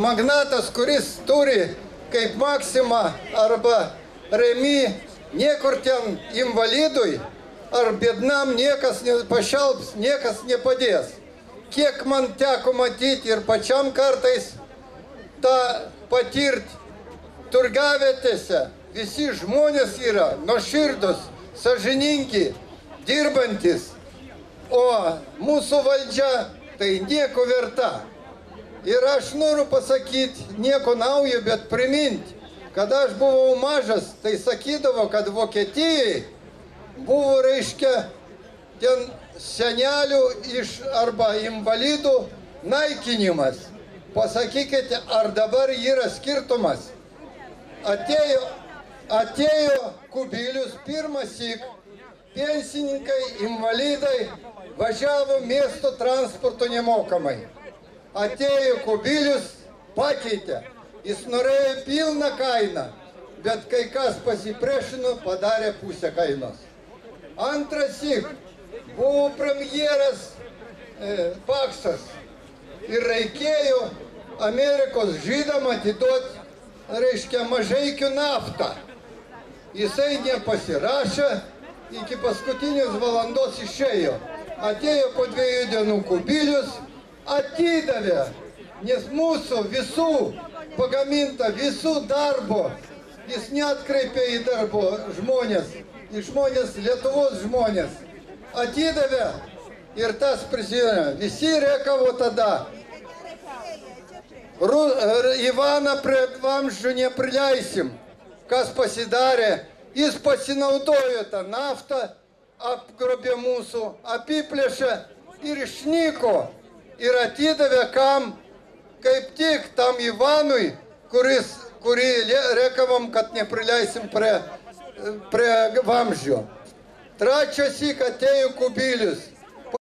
Magnatas, kuris turi kaip maksimą arba remi, niekur ten invalidui ar biednam niekas pašelps, niekas nepadės. Kiek man teko matyti ir pačiam kartais tą patirti, turgavietėse visi žmonės yra nuoširdus, sąžiningi, dirbantis, o mūsų valdžia tai nieko verta. Ir aš noriu pasakyti, nieko naujo, bet priminti, kada aš buvau mažas, tai sakydavo, kad Vokietijai buvo, reiškia, ten senelių arba invalidų naikinimas. Pasakykite, ar dabar yra skirtumas? Atėjo Kubilius pirmąsyk, pensininkai, invalidai važiavo miesto transporto nemokamai. Atėjo Kubilius, pakeitė. Jis norėjo pilną kainą, bet kai kas pasipriešino, padarė pusę kainos. Antrąsyk buvo premjeras Paksas ir reikėjo Amerikos žydam atiduoti, reiškia, Mažeikių naftą. Jisai nepasirašė, iki paskutinės valandos išėjo. Atėjo po 2 dienų Kubilius, atidavė, nes mūsų visų pagaminta, visų darbo, jis neatkreipė į darbo žmonės, į žmonės, Lietuvos žmonės, atidavė ir tas prisimena. Visi rekavo tada, Ivaną prie vamzdžių neprileisim. Kas pasidarė, jis pasinaudojo tą naftą, apgrobė mūsų, apiplėšė ir išnyko. Ir atidavė kam? Kaip tik tam Ivanui, kurį rekavom, kad neprileisim prie vamzdžio. Trečiąsyk atėjo Kubilius.